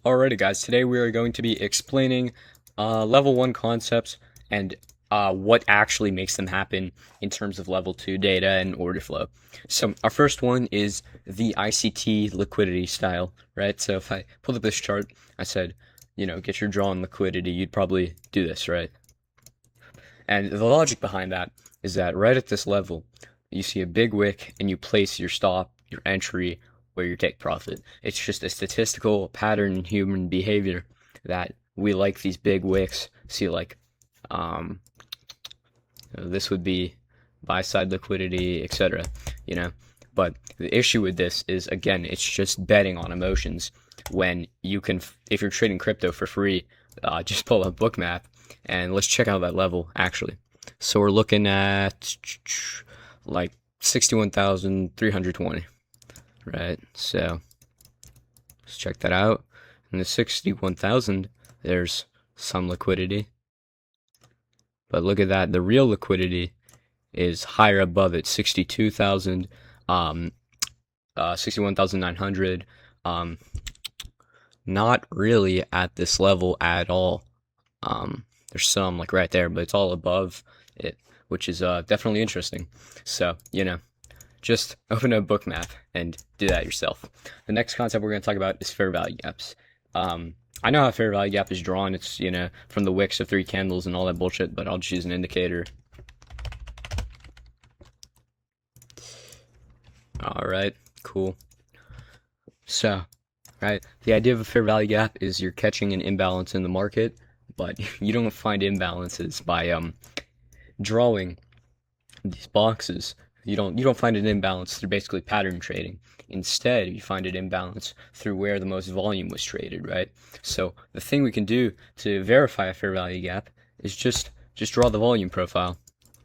Alrighty guys, today we are going to be explaining level 1 concepts and what actually makes them happen in terms of level 2 data and order flow. So our first one is the ICT liquidity style, right? So if I pulled up this chart, I said, get your draw on liquidity, you'd probably do this, right? And the logic behind that is that right at this level, you see a big wick and you place your stop, your entry, where you take profit. It's just a statistical pattern in human behavior that we like these big wicks. See, like, this would be buy side liquidity, etc. But the issue with this is, again, it's just betting on emotions. When you can, if you're trading crypto for free, just pull up Bookmap and let's check out that level actually. So we're looking at like 61,320. Right, so let's check that out. In the 61,000, there's some liquidity. But look at that, the real liquidity is higher above it, 62,000, 61,900. Not really at this level at all. There's some like right there, but it's all above it, which is definitely interesting. So, just open a Bookmap and do that yourself. The next concept we're going to talk about is fair value gaps. I know how fair value gap is drawn. It's, from the wicks of 3 candles and all that bullshit, but I'll just use an indicator. Alright, cool. So, right, the idea of a fair value gap is you're catching an imbalance in the market, but you don't find imbalances by drawing these boxes. You don't find an imbalance through basically pattern trading. Instead, you find an imbalance through where the most volume was traded, right? So the thing we can do to verify a fair value gap is just draw the volume profile,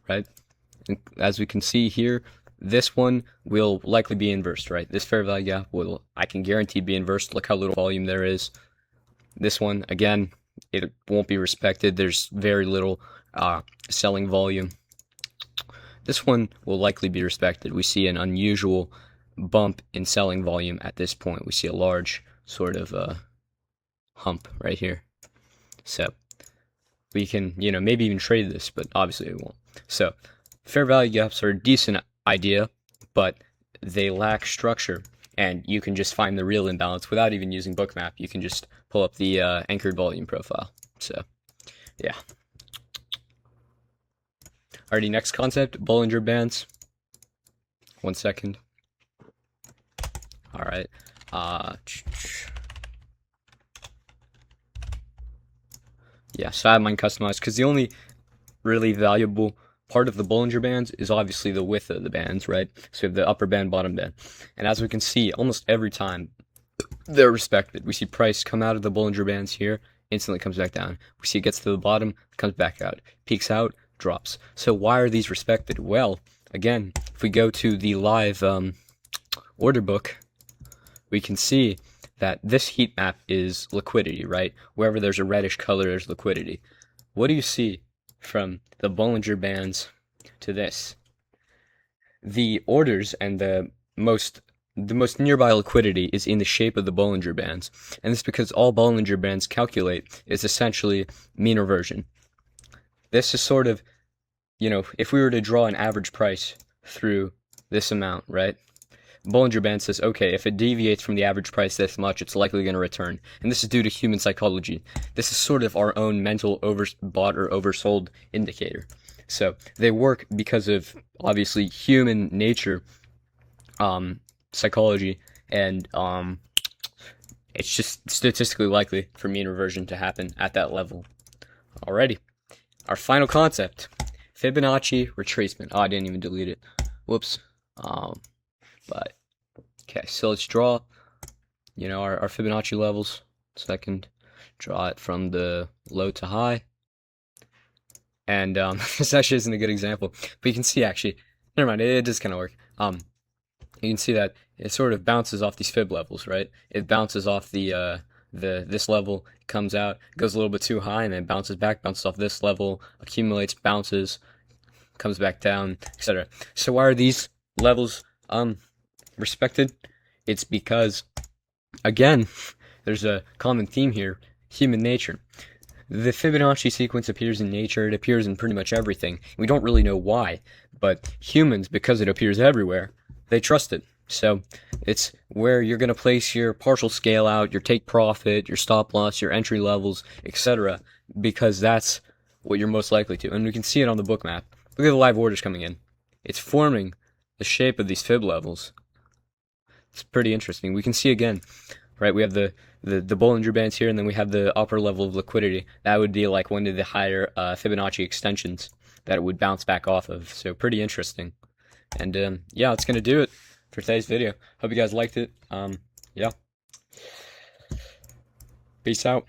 right? And as we can see here, this one will likely be inversed, right? This fair value gap will, I can guarantee, be inversed. Look how little volume there is. This one, again, it won't be respected. There's very little selling volume. This one will likely be respected. We see an unusual bump in selling volume at this point. We see a large sort of hump right here. So we can, maybe even trade this, but obviously we won't. So fair value gaps are a decent idea, but they lack structure. And you can just find the real imbalance without even using Bookmap. You can just pull up the anchored volume profile. So, yeah. Alrighty, next concept, Bollinger Bands. 1 second. Alright. Yeah, so I have mine customized because the only really valuable part of the Bollinger Bands is obviously the width of the bands, right? So we have the upper band, bottom band. And as we can see, almost every time they're respected. We see price come out of the Bollinger Bands here, instantly comes back down. We see it gets to the bottom, comes back out, peaks out, drops. So why are these respected? Well, again, if we go to the live order book, we can see that this heat map is liquidity, right? Wherever there's a reddish color, there's liquidity. What do you see from the Bollinger Bands to this? The orders and the most nearby liquidity is in the shape of the Bollinger Bands, and this is because all Bollinger Bands calculate is essentially mean reversion. This is sort of, if we were to draw an average price through this amount, right? Bollinger Band says, okay, if it deviates from the average price this much, it's likely going to return. And this is due to human psychology. This is sort of our own mental overbought or oversold indicator. So they work because of, obviously, human nature, psychology, and it's just statistically likely for mean reversion to happen at that level. Alrighty. Our final concept, Fibonacci retracement. Oh, I didn't even delete it. Whoops. But, okay, so let's draw, our Fibonacci levels. Second, draw it from the low to high. And this actually isn't a good example, but you can see actually, never mind, it does kind of work. You can see that it sort of bounces off these fib levels, right? It bounces off this level, comes out, goes a little bit too high, and then bounces back, bounces off this level, accumulates, bounces, comes back down, etc. So why are these levels respected? It's because, again, there's a common theme here: human nature. The Fibonacci sequence appears in nature, it appears in pretty much everything. We don't really know why, but humans, because it appears everywhere, they trust it. So it's where you're going to place your partial scale out, your take profit, your stop loss, your entry levels, etc., because that's what you're most likely to. And we can see it on the book map. Look at the live orders coming in. It's forming the shape of these fib levels. It's pretty interesting. We can see again, right? We have the Bollinger Bands here, and then we have the upper level of liquidity. That would be like one of the higher Fibonacci extensions that it would bounce back off of. So pretty interesting. And yeah, that's going to do it for today's video. Hope you guys liked it. Yeah. Peace out.